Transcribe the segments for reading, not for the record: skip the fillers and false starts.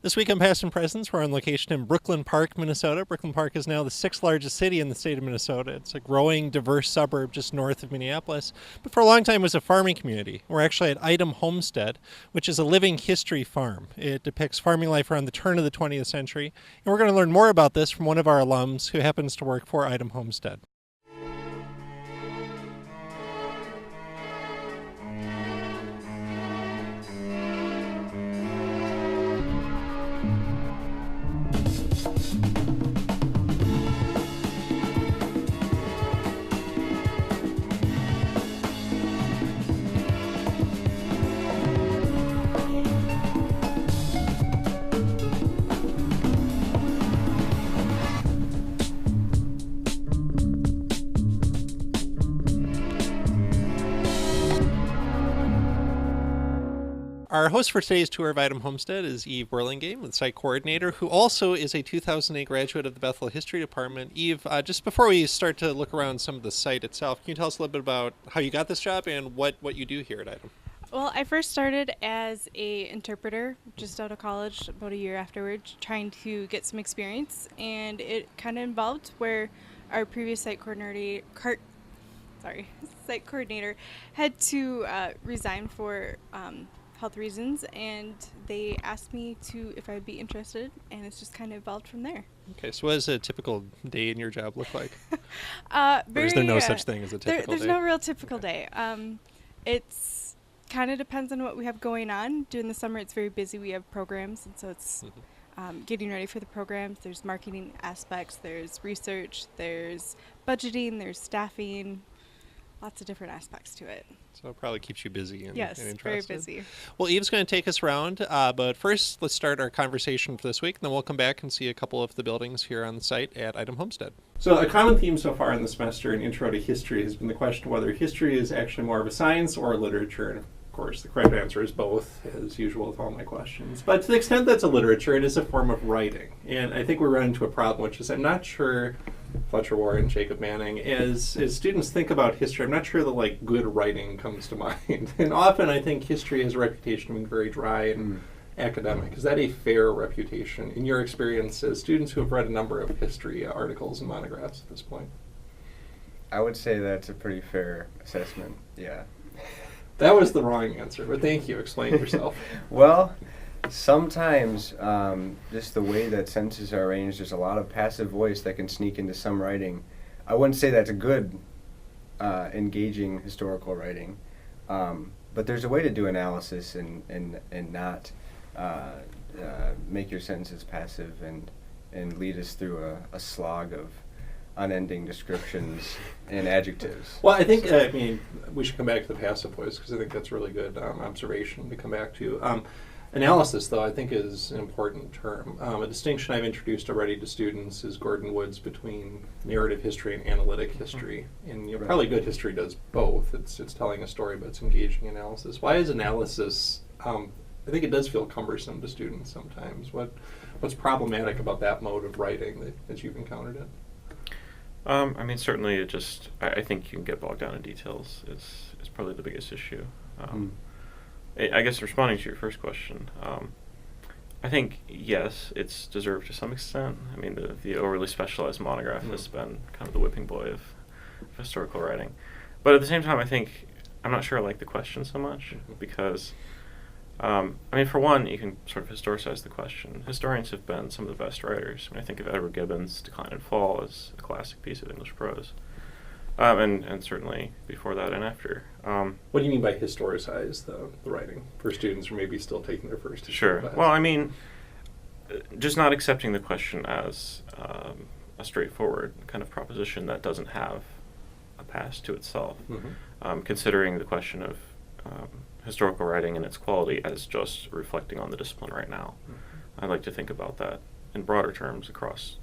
This week on Past and Presents, we're on location in Brooklyn Park, Minnesota. Brooklyn Park is now the sixth largest city in the state of Minnesota. It's a growing, diverse suburb just north of Minneapolis, but for a long time was a farming community. We're actually at Eidem Homestead, which is a living history farm. It depicts farming life around the turn of the 20th century, and we're going to learn more about this from one of our alums who happens to work for Eidem Homestead. Our host for today's tour of Eidem Homestead is Eve Burlingame, the site coordinator, who also is a 2008 graduate of the Bethel History Department. Eve, just before we start to look around some of the site itself, can you tell us a little bit about how you got this job and what you do here at Eidem? Well, I first started as a interpreter just out of college, about a year afterwards, trying to get some experience, and it kind of involved where our previous site coordinator had to resign for health reasons, and they asked me if I'd be interested, and it's just kind of evolved from there. Okay, so what does a typical day in your job look like? Or is there no such thing as a typical there's day? no real typical day. It's kind of depends on what we have going on. During the summer, it's very busy. We have programs, and so it's getting ready for the programs. There's marketing aspects, there's research, there's budgeting, there's staffing, lots of different aspects to it. So it probably keeps you busy and interested. Very busy. Well, Eve's going to take us around, but first let's start our conversation for this week, and then we'll come back and see a couple of the buildings here on the site at Eidem Homestead. So a common theme so far in the semester in Intro to History has been the question whether history is actually more of a science or a literature. And of course, the correct answer is both, as usual with all my questions. But to the extent that's a literature, it is a form of writing. And I think we run into a problem, which is I'm not sure Fletcher Warren, Jacob Manning, as students think about history, I'm not sure that good writing comes to mind. And often I think history has a reputation of being very dry and academic. Is that a fair reputation in your experience as students who have read a number of history articles and monographs at this point? I would say that's a pretty fair assessment, yeah. That was the wrong answer, but thank you. Explain yourself. Well, sometimes just the way that sentences are arranged, there's a lot of passive voice that can sneak into some writing. I wouldn't say that's a good, engaging historical writing, but there's a way to do analysis and not make your sentences passive and lead us through a slog of unending descriptions and adjectives. Well, I think, we should come back to the passive voice because I think that's a really good observation to come back to. Analysis, though, I think is an important term. A distinction I've introduced already to students is Gordon Wood's between narrative history and analytic history. And Right. Probably good history does both. It's telling a story, but it's engaging analysis. Why is analysis, I think it does feel cumbersome to students sometimes. What's problematic about that mode of writing that you've encountered it? Certainly I think you can get bogged down in details is probably the biggest issue. I guess responding to your first question, I think, yes, it's deserved to some extent. The overly specialized monograph has been kind of the whipping boy of historical writing. But at the same time, I'm not sure I like the question so much because, for one, you can sort of historicize the question. Historians have been some of the best writers. I think of Edward Gibbon's Decline and Fall as a classic piece of English prose. And certainly before that and after. What do you mean by historicize the writing for students who may be still taking their first history Sure. class? Well, just not accepting the question as a straightforward kind of proposition that doesn't have a past to itself. Considering the question of historical writing and its quality as just reflecting on the discipline right now. I'd like to think about that in broader terms across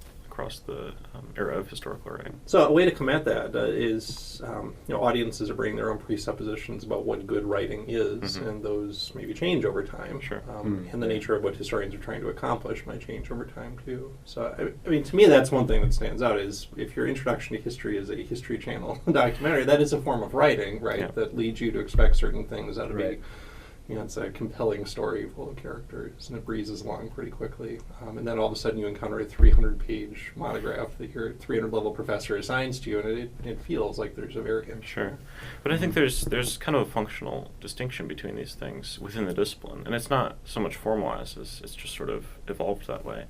the era of historical writing. So a way to combat that is, audiences are bringing their own presuppositions about what good writing is, and those maybe change over time. Sure. And the nature of what historians are trying to accomplish might change over time too. So, to me, that's one thing that stands out is if your introduction to history is a History Channel documentary, that is a form of writing, right? Yeah. That leads you to expect certain things out of Right. it's a compelling story full of characters, and it breezes along pretty quickly. And then all of a sudden you encounter a 300-page monograph that your 300-level professor assigns to you, and it feels like there's a variance. Sure. But I think there's kind of a functional distinction between these things within the discipline, and it's not so much formalized as it's just sort of evolved that way,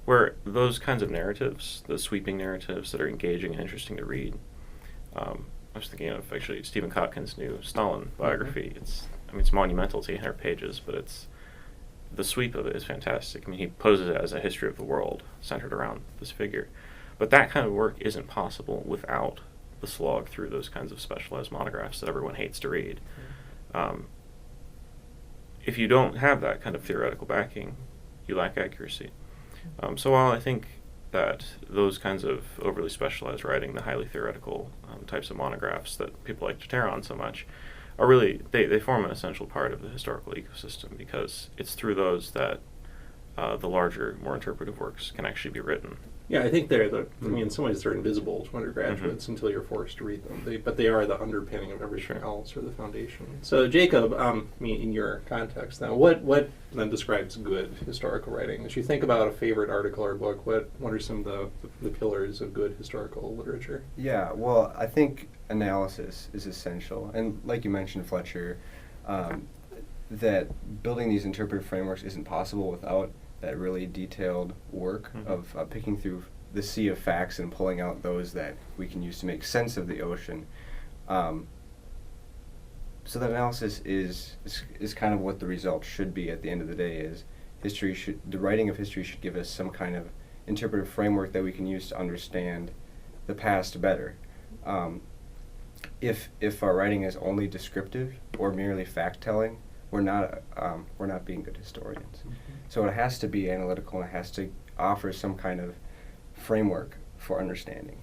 where those kinds of narratives, the sweeping narratives that are engaging and interesting to read, I was thinking of actually Stephen Kotkin's new Stalin biography. It's monumental. It's 800 pages, but the sweep of it is fantastic. I mean, he poses it as a history of the world centered around this figure. But that kind of work isn't possible without the slog through those kinds of specialized monographs that everyone hates to read. If you don't have that kind of theoretical backing, you lack accuracy. So while I think that those kinds of overly specialized writing, the highly theoretical types of monographs that people like to tear on so much, are really, they form an essential part of the historical ecosystem, because it's through those that the larger, more interpretive works can actually be written. Yeah, I think in some ways they're invisible to undergraduates until you're forced to read them. But they are the underpinning of everything else, or the foundation. So Jacob, in your context now, what then describes good historical writing? As you think about a favorite article or book, what are some of the pillars of good historical literature? Yeah, well, I think analysis is essential. And like you mentioned, Fletcher, that building these interpretive frameworks isn't possible without that really detailed work of picking through the sea of facts and pulling out those that we can use to make sense of the ocean. So that analysis is kind of what the result should be at the end of the day. Is the writing of history should give us some kind of interpretive framework that we can use to understand the past better. If our writing is only descriptive or merely fact-telling, we're not being good historians. So it has to be analytical, and it has to offer some kind of framework for understanding.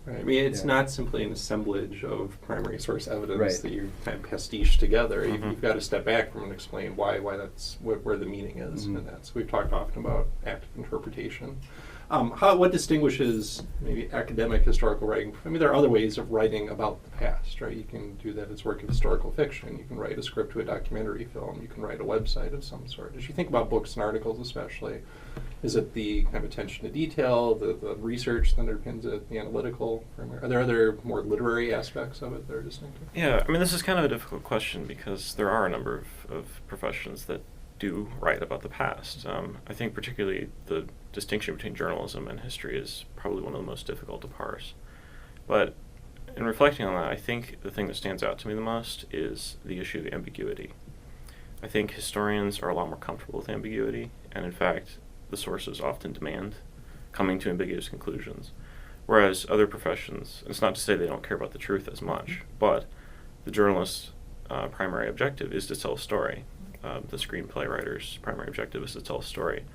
Right. I mean, it's not simply an assemblage of primary source evidence that you kind of pastiche together. You've got to step back from and explain why that's where the meaning is. And that's, we've talked often about active interpretation. What distinguishes maybe academic historical writing? I mean, there are other ways of writing about the past, right? You can do that as work of historical fiction. You can write a script to a documentary film. You can write a website of some sort. As you think about books and articles especially, is it the kind of attention to detail, the research that underpins it, the analytical framework? Are there other more literary aspects of it that are distinctive? Yeah, I mean, this is kind of a difficult question, because there are a number of professions that do write about the past. I think particularly the distinction between journalism and history is probably one of the most difficult to parse. But in reflecting on that, I think the thing that stands out to me the most is the issue of ambiguity. I think historians are a lot more comfortable with ambiguity, and in fact, the sources often demand coming to ambiguous conclusions. Whereas other professions, it's not to say they don't care about the truth as much, but the journalist's primary objective is to tell a story. The screenplay writer's primary objective is to tell a story.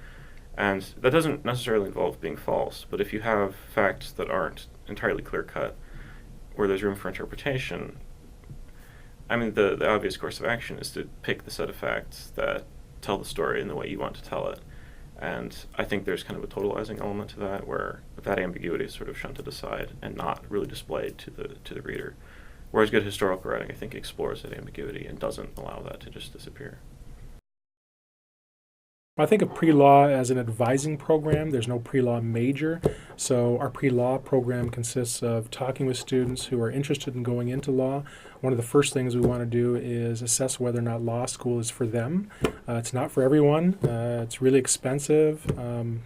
And that doesn't necessarily involve being false, but if you have facts that aren't entirely clear-cut, where there's room for interpretation, I mean, the obvious course of action is to pick the set of facts that tell the story in the way you want to tell it. And I think there's kind of a totalizing element to that, where that ambiguity is sort of shunted aside and not really displayed to the reader. Whereas good historical writing, I think, explores that ambiguity and doesn't allow that to just disappear. I think of pre-law as an advising program. There's no pre-law major, so our pre-law program consists of talking with students who are interested in going into law. One of the first things we want to do is assess whether or not law school is for them. It's not for everyone. It's really expensive.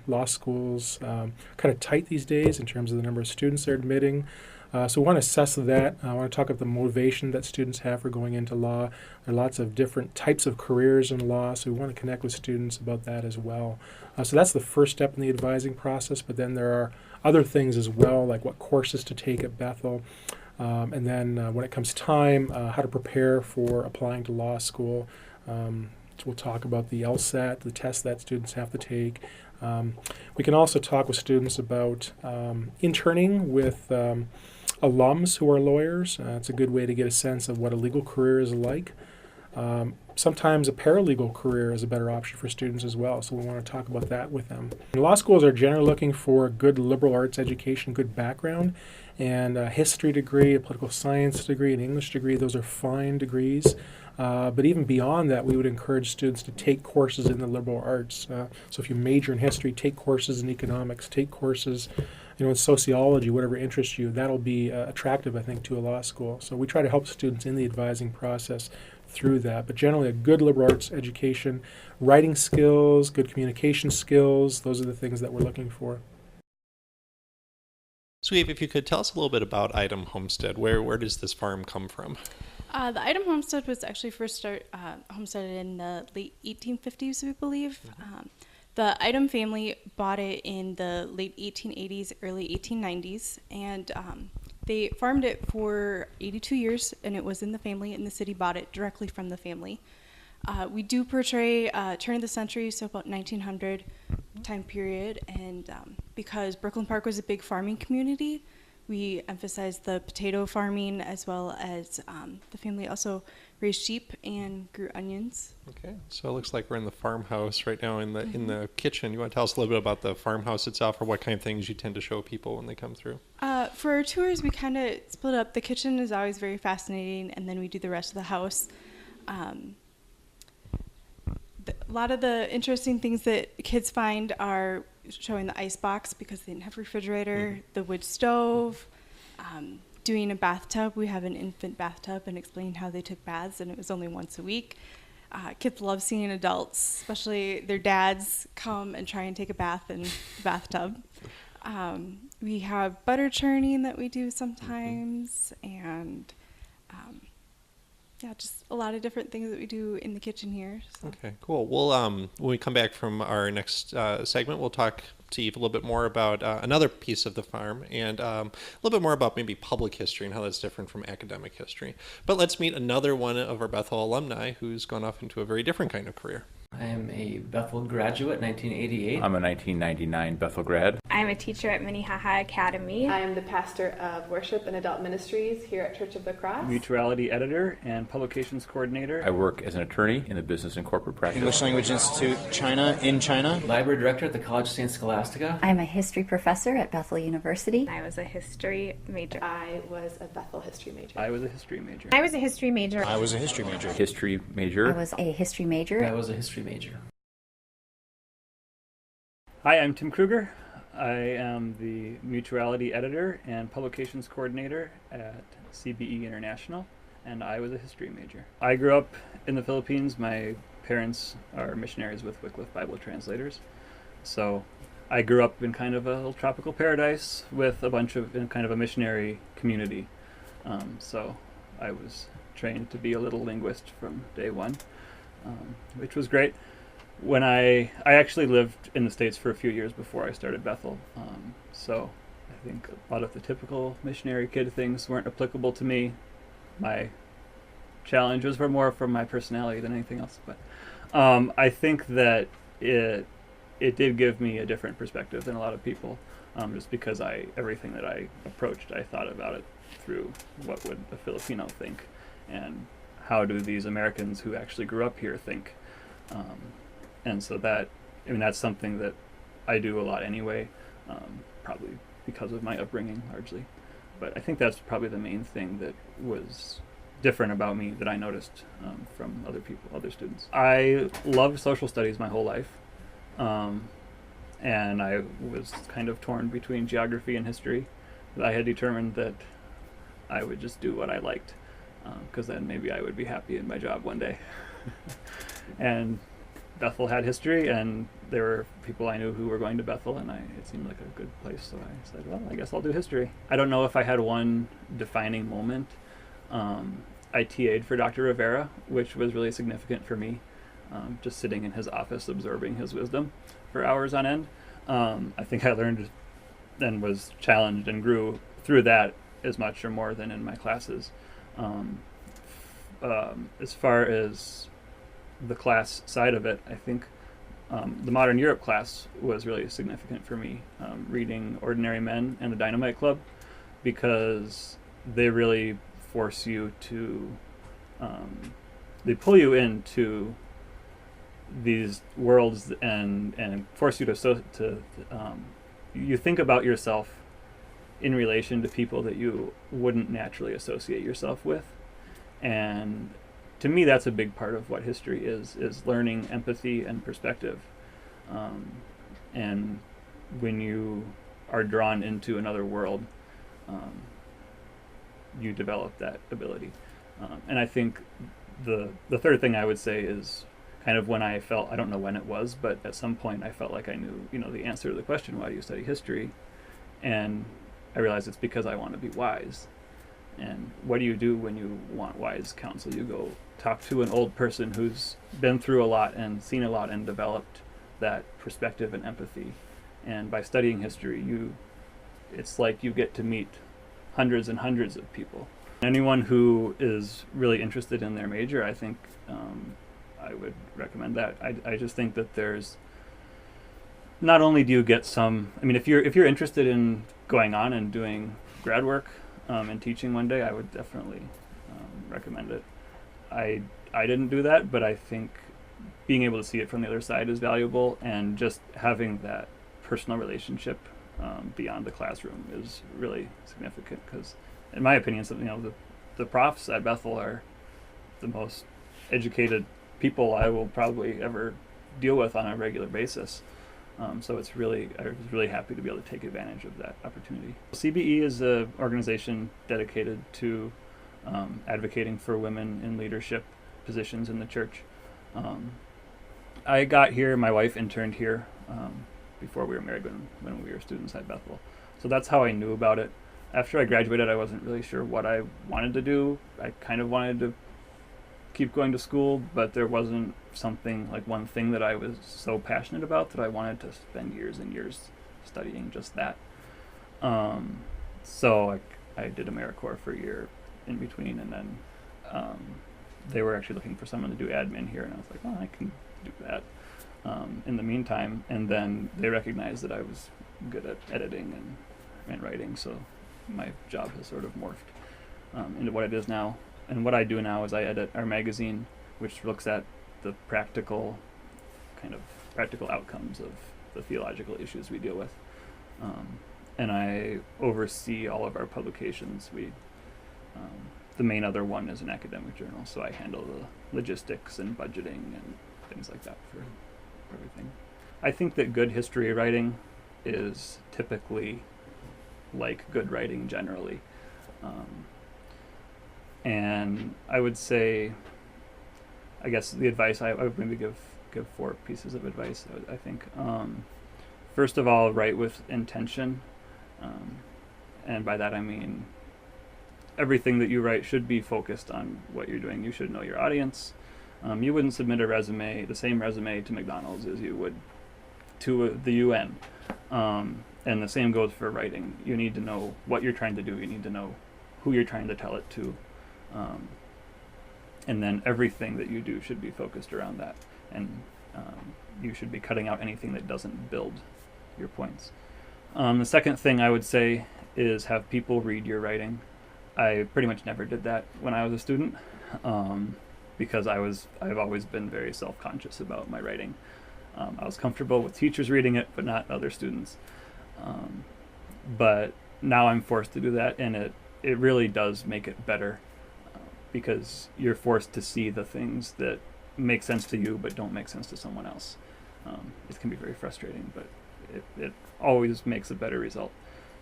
Law schools kind of tight these days in terms of the number of students they're admitting. So we want to assess that. I want to talk about the motivation that students have for going into law. There are lots of different types of careers in law, so we want to connect with students about that as well. So that's the first step in the advising process, but then there are other things as well, like what courses to take at Bethel. And then when it comes time, how to prepare for applying to law school. So we'll talk about the LSAT, the test that students have to take. We can also talk with students about interning with alums who are lawyers. It's a good way to get a sense of what a legal career is like. Sometimes a paralegal career is a better option for students as well, so we want to talk about that with them. Law schools are generally looking for a good liberal arts education, good background, and a history degree, a political science degree, an English degree. Those are fine degrees. But even beyond that, we would encourage students to take courses in the liberal arts. So if you major in history, take courses in economics, take courses in sociology, whatever interests you. That'll be attractive, I think, to a law school. So we try to help students in the advising process through that. But generally, a good liberal arts education, writing skills, good communication skills, those are the things that we're looking for. So Eve, if you could tell us a little bit about Eidem Homestead. Where does this farm come from? The Eidem Homestead was actually first homesteaded in the late 1850s, we believe. The Eidem family bought it in the late 1880s, early 1890s, and they farmed it for 82 years, and it was in the family, and the city bought it directly from the family. We do portray turn of the century, so about 1900 time period, and because Brooklyn Park was a big farming community, we emphasized the potato farming, as well as the family also raised sheep and grew onions. Okay, so it looks like we're in the farmhouse right now in the kitchen. You want to tell us a little bit about the farmhouse itself, or what kind of things you tend to show people when they come through? For our tours, we kind of split up. The kitchen is always very fascinating, and then we do the rest of the house. A lot of the interesting things that kids find are showing the ice box, because they didn't have a refrigerator, the wood stove, doing a bathtub. We have an infant bathtub, and explaining how they took baths, and it was only once a week. Kids love seeing adults, especially their dads, come and try and take a bath in the bathtub. We have butter churning that we do sometimes, and just a lot of different things that we do in the kitchen here. So. Okay, cool. We'll when we come back from our next segment, we'll talk to Eve a little bit more about another piece of the farm, and a little bit more about maybe public history and how that's different from academic history. But let's meet another one of our Bethel alumni who's gone off into a very different kind of career. I am a Bethel graduate, 1988. I'm a 1999 Bethel grad. I'm a teacher at Minnehaha Academy. I am the pastor of worship and adult ministries here at Church of the Cross. Mutuality editor and publications coordinator. I work as an attorney in the business and corporate practice. English Language Institute, China, in China. Library director at the College of St. Scholastica. I'm a history professor at Bethel University. I was a history major. I was a Bethel history major. I was a history major. I was a history major. I was a history major. History major. I was a history major. I was a history major. Hi, I'm Tim Krueger. I am the mutuality editor and publications coordinator at CBE International, and I was a history major. I grew up in the Philippines. My parents are missionaries with Wycliffe Bible translators. So I grew up in kind of a little tropical paradise with a bunch of, in kind of a missionary community. So I was trained to be a little linguist from day one, which was great. When I actually lived in the States for a few years before I started Bethel, so I think a lot of the typical missionary kid things weren't applicable to me. My challenges were more from my personality than anything else, but I think that it did give me a different perspective than a lot of people, just because everything that I approached, I thought about it through what would a Filipino think, and how do these Americans who actually grew up here think. And so that's something that I do a lot anyway, probably because of my upbringing largely. But I think that's probably the main thing that was different about me that I noticed from other people, other students. I loved social studies my whole life, and I was kind of torn between geography and history. I had determined that I would just do what I liked, because then maybe I would be happy in my job one day. And Bethel had history, and there were people I knew who were going to Bethel, and it seemed like a good place, so I said, well, I guess I'll do history. I don't know if I had one defining moment. I TA'd for Dr. Rivera, which was really significant for me, just sitting in his office absorbing his wisdom for hours on end. I think I learned and was challenged and grew through that as much or more than in my classes. As far as the class side of it, I think the Modern Europe class was really significant for me, reading Ordinary Men and the Dynamite Club, because they really force you to, they pull you into these worlds and force you to you think about yourself in relation to people that you wouldn't naturally associate yourself with, and to me, that's a big part of what history is learning empathy and perspective. And when you are drawn into another world, you develop that ability. And I think the third thing I would say is kind of when I felt, I don't know when it was, but at some point I felt like I knew, the answer to the question, why do you study history? And I realized it's because I want to be wise. And what do you do when you want wise counsel? You go talk to an old person who's been through a lot and seen a lot and developed that perspective and empathy. And by studying history, it's like you get to meet hundreds and hundreds of people. Anyone who is really interested in their major, I think I would recommend that. I just think that there's, not only do you get some, if you're interested in going on and doing grad work and teaching one day, I would definitely recommend it. I didn't do that, but I think being able to see it from the other side is valuable, and just having that personal relationship beyond the classroom is really significant, because in my opinion, the profs at Bethel are the most educated people I will probably ever deal with on a regular basis. So I was really happy to be able to take advantage of that opportunity. CBE is an organization dedicated to advocating for women in leadership positions in the church. I got here, my wife interned here before we were married when we were students at Bethel. So that's how I knew about it. After I graduated, I wasn't really sure what I wanted to do. I kind of wanted to keep going to school, but there wasn't something, like one thing that I was so passionate about that I wanted to spend years and years studying just that. So I did AmeriCorps for a year in between, and then they were actually looking for someone to do admin here, and I was like, well, I can do that in the meantime. And then they recognized that I was good at editing and writing, so my job has sort of morphed into what it is now. And what I do now is I edit our magazine, which looks at the practical outcomes of the theological issues we deal with. And I oversee all of our publications. The main other one is an academic journal, so I handle the logistics and budgeting and things like that for everything. I think that good history writing is typically like good writing generally. And I would say, I guess the advice, I would maybe give 4 pieces of advice, I think. First of all, write with intention. And by that I mean everything that you write should be focused on what you're doing. You should know your audience. You wouldn't submit the same resume to McDonald's as you would to the UN. And the same goes for writing. You need to know what you're trying to do. You need to know who you're trying to tell it to. And then everything that you do should be focused around that. And you should be cutting out anything that doesn't build your points. The second thing I would say is have people read your writing. I pretty much never did that when I was a student, because I've always been very self-conscious about my writing. I was comfortable with teachers reading it, but not other students. But now I'm forced to do that, and it really does make it better, because you're forced to see the things that make sense to you but don't make sense to someone else. It can be very frustrating, but it always makes a better result.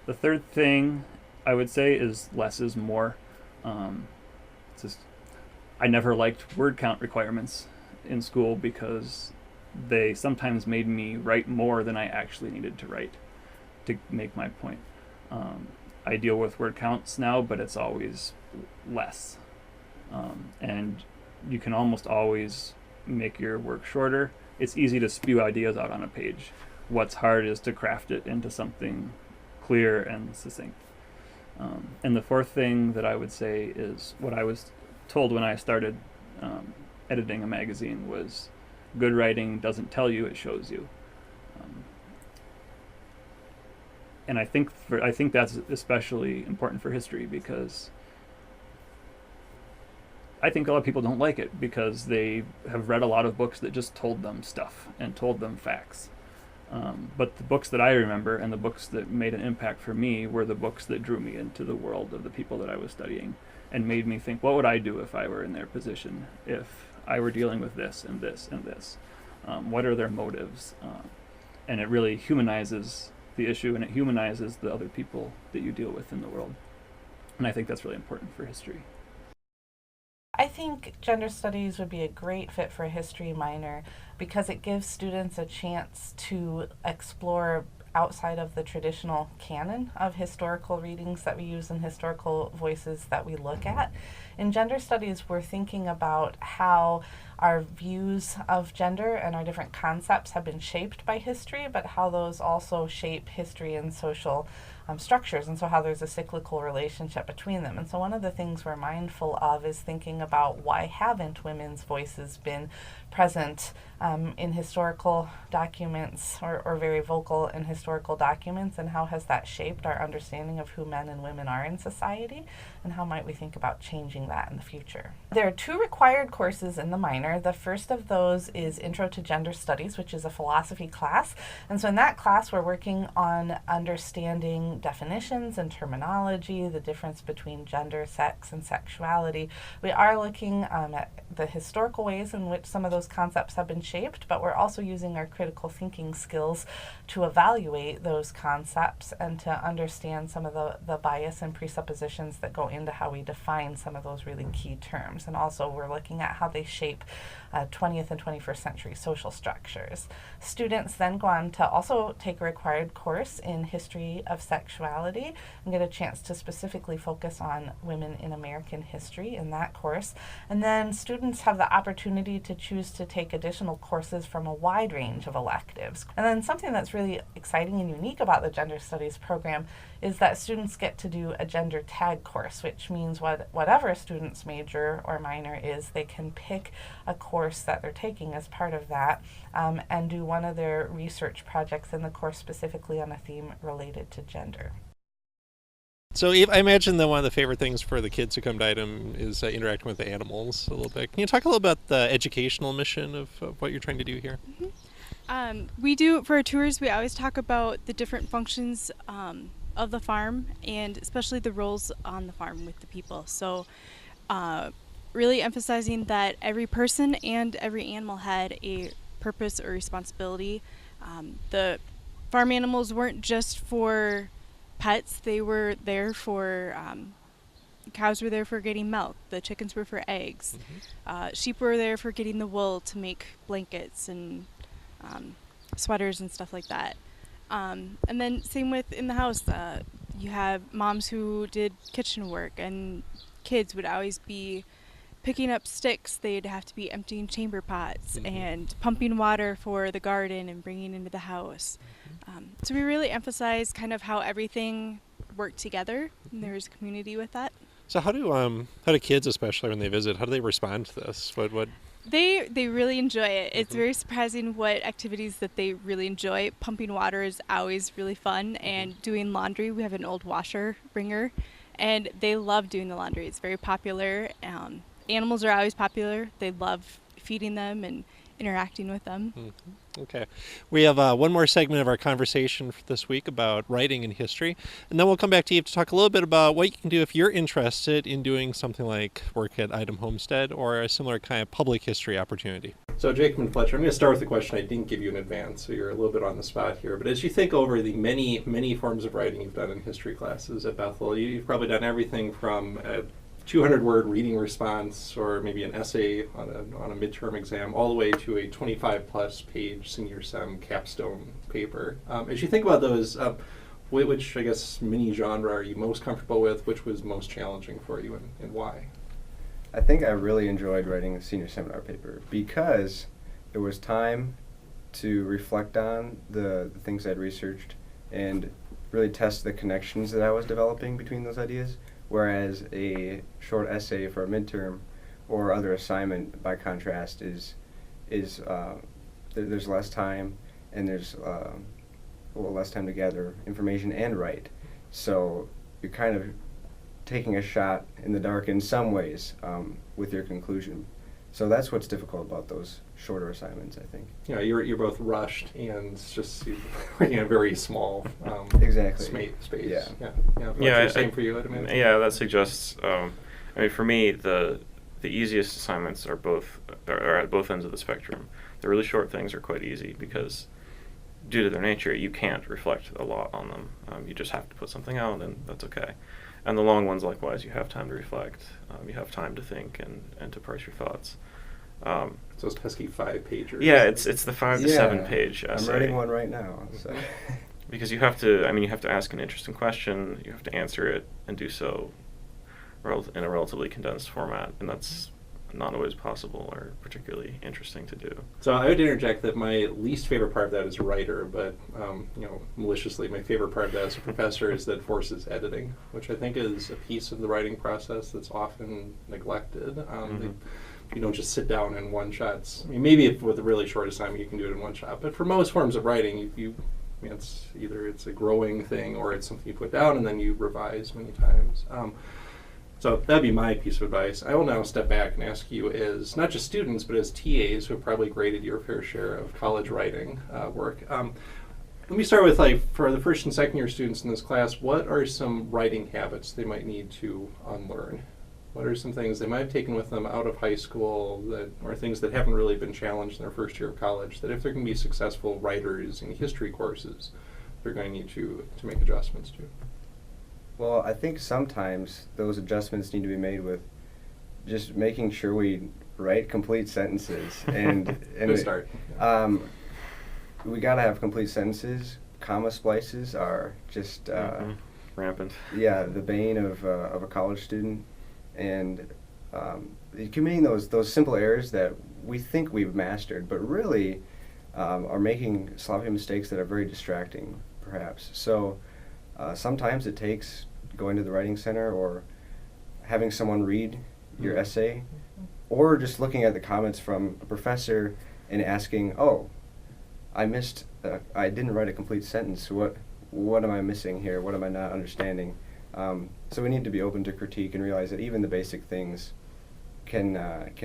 The third thing I would say is less is more. I never liked word count requirements in school because they sometimes made me write more than I actually needed to write to make my point. I deal with word counts now, but it's always less. And you can almost always make your work shorter. It's easy to spew ideas out on a page. What's hard is to craft it into something clear and succinct. And the fourth thing that I would say is what I was told when I started editing a magazine was good writing doesn't tell you, it shows you. And I think that's especially important for history, because I think a lot of people don't like it because they have read a lot of books that just told them stuff and told them facts. But the books that I remember and the books that made an impact for me were the books that drew me into the world of the people that I was studying and made me think, what would I do if I were in their position, if I were dealing with this and this and this? What are their motives? And it really humanizes the issue, and it humanizes the other people that you deal with in the world. And I think that's really important for history. I think gender studies would be a great fit for a history minor because it gives students a chance to explore outside of the traditional canon of historical readings that we use and historical voices that we look at. In gender studies, we're thinking about how our views of gender and our different concepts have been shaped by history, but how those also shape history and social structures, and so how there's a cyclical relationship between them. And so one of the things we're mindful of is thinking about why haven't women's voices been present in historical documents or very vocal in historical documents, and how has that shaped our understanding of who men and women are in society, and how might we think about changing that in the future. There are 2 required courses in the minor. The first of those is Intro to Gender Studies, which is a philosophy class. And so in that class, we're working on understanding definitions and terminology, the difference between gender, sex, and sexuality. We are looking at the historical ways in which some of those concepts have been shaped, but we're also using our critical thinking skills to evaluate those concepts and to understand some of the bias and presuppositions that go into how we define some of those really key terms. And also we're looking at how they shape 20th and 21st century social structures. Students then go on to also take a required course in history of sexuality and get a chance to specifically focus on women in American history in that course. And then students have the opportunity to choose to take additional courses from a wide range of electives. And then something that's really exciting and unique about the Gender Studies program is that students get to do a gender tag course, which means whatever a student's major or minor is, they can pick a course that they're taking as part of that and do one of their research projects in the course specifically on a theme related to gender. So I imagine that one of the favorite things for the kids who come to Eidem is interacting with the animals a little bit. Can you talk a little about the educational mission of what you're trying to do here? We do, for our tours, we always talk about the different functions of the farm, and especially the roles on the farm with the people. So really emphasizing that every person and every animal had a purpose or responsibility. The farm animals weren't just for pets, they were there for, cows were there for getting milk, the chickens were for eggs, sheep were there for getting the wool to make blankets and sweaters and stuff like that. And then same with in the house, you have moms who did kitchen work, and kids would always be picking up sticks. They'd have to be emptying chamber pots and pumping water for the garden and bringing into the house. So we really emphasize kind of how everything worked together, and there was a community with that. So how do kids, especially when they visit, how do they respond to this? What They really enjoy it. It's very surprising what activities that they really enjoy. Pumping water is always really fun, and doing laundry, we have an old washer bringer, and they love doing the laundry. It's very popular. Animals are always popular. They love feeding them and interacting with them. Okay. We have one more segment of our conversation for this week about writing and history, and then we'll come back to you to talk a little bit about what you can do if you're interested in doing something like work at Eidem Homestead or a similar kind of public history opportunity. So Jacob and Fletcher, I'm going to start with a question I didn't give you in advance, so you're a little bit on the spot here. But as you think over the many, many forms of writing you've done in history classes at Bethel, you've probably done everything from 200-word reading response or maybe an essay on a midterm exam, all the way to a 25-plus page senior sem capstone paper. As you think about those, which, I guess, mini-genre are you most comfortable with? Which was most challenging for you, and why? I think I really enjoyed writing the senior seminar paper because it was time to reflect on the things I'd researched and really test the connections that I was developing between those ideas. Whereas a short essay for a midterm or other assignment, by contrast, there's less time, and there's less time to gather information and write. So you're kind of taking a shot in the dark in some ways with your conclusion. So that's what's difficult about those shorter assignments, I think. Yeah, you're both rushed and just working a very small exactly space. Yeah. Yeah. Same for you, I'd imagine. Yeah, that suggests. I mean, for me, the easiest assignments are at both ends of the spectrum. The really short things are quite easy because due to their nature, you can't reflect a lot on them. You just have to put something out, and that's okay. And the long ones, likewise, you have time to reflect. You have time to think and to parse your thoughts. So it's pesky 5-pagers. Yeah, it's the 5 to 7 page essay. I'm writing one right now. So. Because you have to ask an interesting question, you have to answer it, and do so in a relatively condensed format, and that's not always possible or particularly interesting to do. So I would interject that my least favorite part of that is writer, but maliciously, my favorite part of that as a professor is that forces editing, which I think is a piece of the writing process that's often neglected. You don't just sit down in one shots. I mean, maybe with a really short assignment you can do it in one shot, but for most forms of writing, it's either it's a growing thing or it's something you put down and then you revise many times. So that'd be my piece of advice. I will now step back and ask you as not just students, but as TAs who have probably graded your fair share of college writing work. Let me start with, for the first and second year students in this class, what are some writing habits they might need to unlearn? What are some things they might have taken with them out of high school or things that haven't really been challenged in their first year of college that if they're going to be successful writers in history courses, they're going to need to make adjustments to? Well, I think sometimes those adjustments need to be made with just making sure we write complete sentences. And Good start. We got to have complete sentences. Comma splices are just rampant. Yeah, the bane of a college student. And committing those simple errors that we think we've mastered, but really are making sloppy mistakes that are very distracting, perhaps. So sometimes it takes going to the writing center or having someone read your essay, or just looking at the comments from a professor and asking, "Oh, I didn't write a complete sentence. What am I missing here? What am I not understanding?" So we need to be open to critique and realize that even the basic things can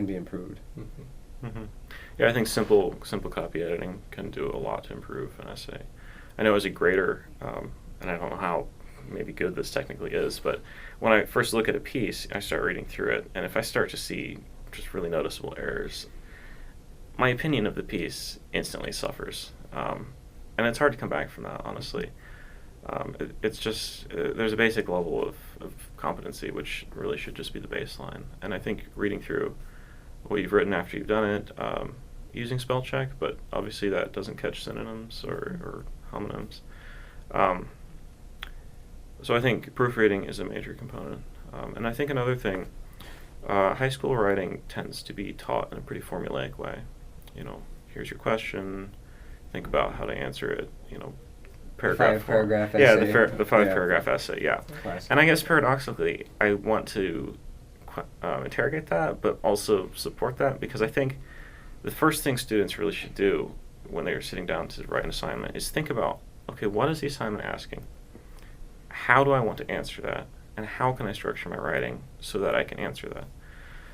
be improved. Mm-hmm. Mm-hmm. Yeah, I think simple copy editing can do a lot to improve an essay. I know as a grader, and I don't know how maybe good this technically is, but when I first look at a piece, I start reading through it, and if I start to see just really noticeable errors, my opinion of the piece instantly suffers. And it's hard to come back from that, honestly. It's just, there's a basic level of competency which really should just be the baseline. And I think reading through what you've written after you've done it, using spell check, but obviously that doesn't catch synonyms or homonyms. So I think proofreading is a major component. And I think another thing, high school writing tends to be taught in a pretty formulaic way. Here's your question, think about how to answer it, paragraph form. Paragraph essay. Yeah, the five paragraph essay, yeah. Classic. And I guess paradoxically, I want to interrogate that, but also support that, because I think the first thing students really should do when they're sitting down to write an assignment is think about, okay, what is the assignment asking? How do I want to answer that? And how can I structure my writing so that I can answer that?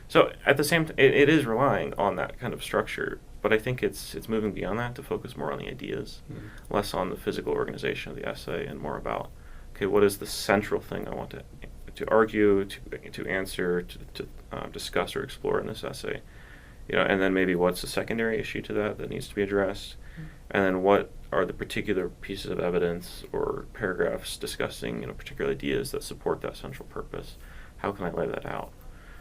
So at the same time, it is relying on that kind of structure, but I think it's moving beyond that to focus more on the ideas, less on the physical organization of the essay, and more about, okay, what is the central thing I want to argue, to answer, to discuss or explore in this essay, and then maybe what's the secondary issue to that needs to be addressed, and then what are the particular pieces of evidence or paragraphs discussing particular ideas that support that central purpose. How can I lay that out?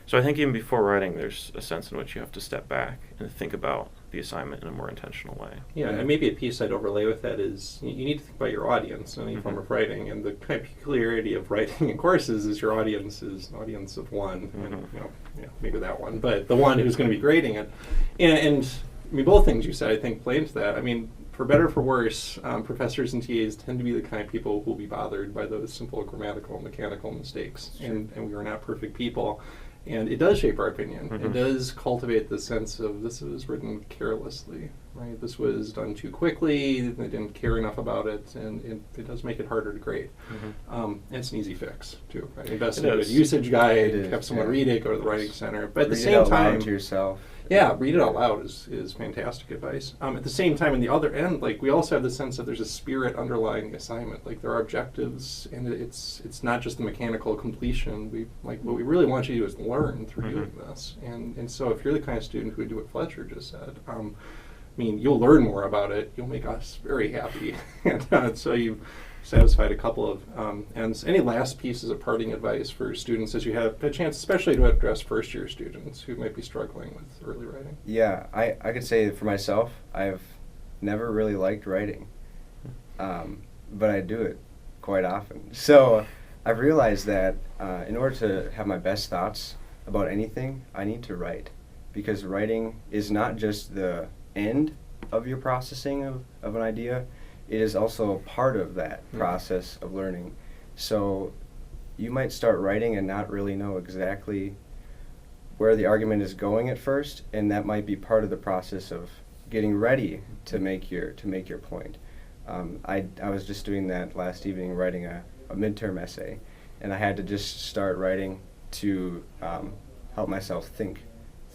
So I think even before writing, there's a sense in which you have to step back and think about the assignment in a more intentional way. Yeah, and maybe a piece I'd overlay with that is you need to think about your audience in any form of writing, and the kind of peculiarity of writing in courses is your audience is an audience of one, and maybe that one, but the one who's going to be grading it. And I mean, both things you said, I think, play into that. I mean, for better or for worse, professors and TAs tend to be the kind of people who will be bothered by those simple grammatical and mechanical mistakes, and we are not perfect people. And it does shape our opinion. It does cultivate the sense of this was written carelessly, right? This was done too quickly, they didn't care enough about it, and it does make it harder to grade. And it's an easy fix, too, right? Invest in a good usage guide, have someone read it, go to the writing center. But at the same time, to yourself. Yeah, read it out loud is fantastic advice. At the same time, on the other end, like, we also have the sense that there's a spirit underlying the assignment. Like, there are objectives, and it's not just the mechanical completion. What we really want you to do is learn through doing this. And so if you're the kind of student who would do what Fletcher just said, you'll learn more about it. You'll make us very happy. And so you've satisfied a couple of ends. Any last pieces of parting advice for students as you have a chance, especially to address first-year students who might be struggling with early writing? Yeah, I could say for myself, I've never really liked writing, but I do it quite often. So I've realized that in order to have my best thoughts about anything, I need to write, because writing is not just the end of your processing of an idea. It is also a part of that process of learning. So you might start writing and not really know exactly where the argument is going at first, and that might be part of the process of getting ready to make your point. I was just doing that last evening, writing a midterm essay, and I had to just start writing to help myself think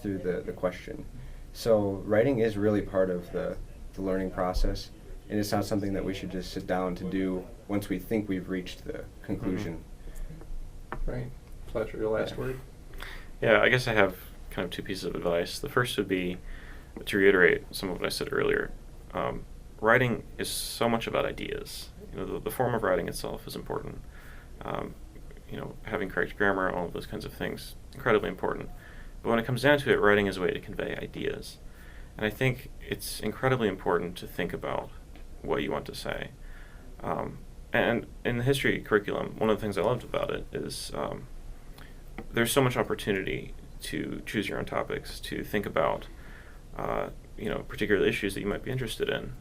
through the question. So writing is really part of the learning process. And it's not something that we should just sit down to do once we think we've reached the conclusion. Right. Fletcher, your last word? Yeah, I guess I have kind of two pieces of advice. The first would be to reiterate some of what I said earlier. Writing is so much about ideas. The form of writing itself is important. Having correct grammar, all of those kinds of things, incredibly important. But when it comes down to it, writing is a way to convey ideas. And I think it's incredibly important to think about what you want to say. And in the history curriculum, one of the things I loved about it is there's so much opportunity to choose your own topics, to think about particular issues that you might be interested in.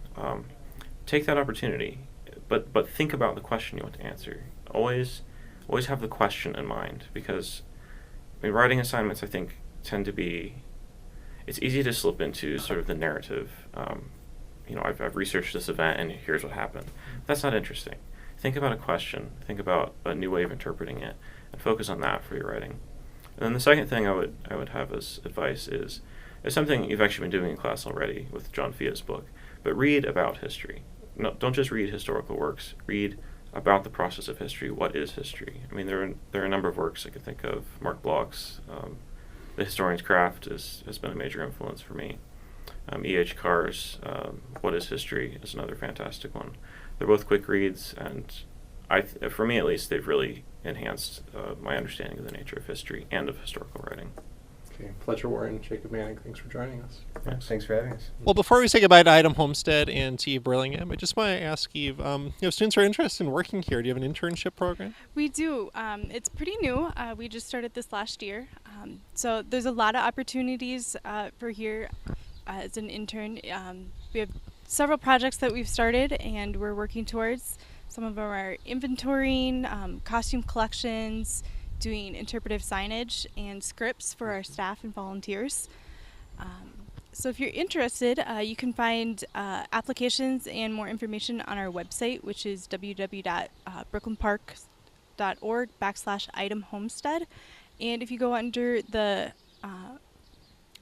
Take that opportunity, but think about the question you want to answer. Always have the question in mind, because writing assignments, I think, tend to be, it's easy to slip into sort of the narrative. I've researched this event and here's what happened. That's not interesting. Think about a question, think about a new way of interpreting it, and focus on that for your writing. And then the second thing I would have as advice is something you've actually been doing in class already with John Fia's book, but read about history. No, don't just read historical works. Read about the process of history. What is history? There are a number of works I could think of. Mark Bloch's The Historian's Craft has been a major influence for me. E.H. Carr's What is History is another fantastic one. They're both quick reads, and for me at least, they've really enhanced my understanding of the nature of history and of historical writing. Okay, Fletcher Warren, Jacob Manning, thanks for joining us. Thanks for having us. Well, before we say goodbye to Eidem Homestead and to Eve Burlingham, I just want to ask Eve, if students are interested in working here, do you have an internship program? We do. It's pretty new. We just started this last year. So there's a lot of opportunities for here as an intern. We have several projects that we've started and we're working towards. Some of them are inventorying, costume collections, doing interpretive signage and scripts for our staff and volunteers. So if you're interested, you can find applications and more information on our website, which is www.brooklynpark.org/Eidem Homestead. And if you go under the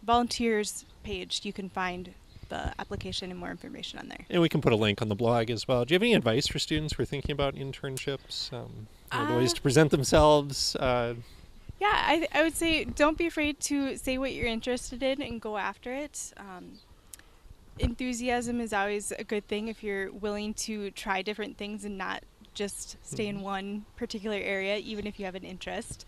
volunteers page, you can find the application and more information on there. And we can put a link on the blog as well. Do you have any advice for students who are thinking about internships? The ways to present themselves? Yeah, I would say don't be afraid to say what you're interested in and go after it. Enthusiasm is always a good thing if you're willing to try different things and not just stay in one particular area, even if you have an interest.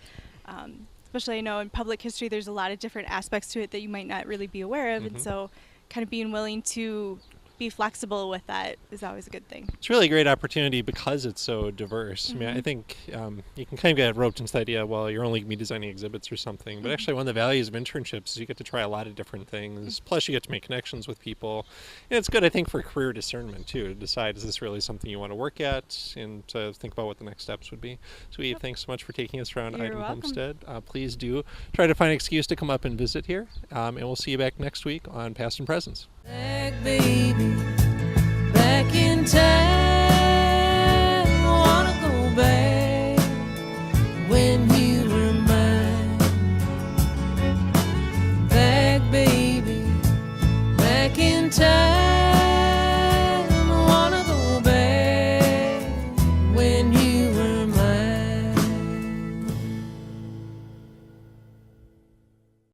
Especially, I know in public history there's a lot of different aspects to it that you might not really be aware of, and so kind of being willing to be flexible with that is always a good thing. It's really a great opportunity because it's so diverse. I think you can kind of get roped into the idea, well, you're only going to be designing exhibits or something, but actually one of the values of internships is you get to try a lot of different things, plus you get to make connections with people. And it's good, I think, for career discernment, too, to decide, is this really something you want to work at, and to think about what the next steps would be. So Eve, thanks so much for taking us around Eidem Homestead. Please do try to find an excuse to come up and visit here, and we'll see you back next week on Past and Presents. baby.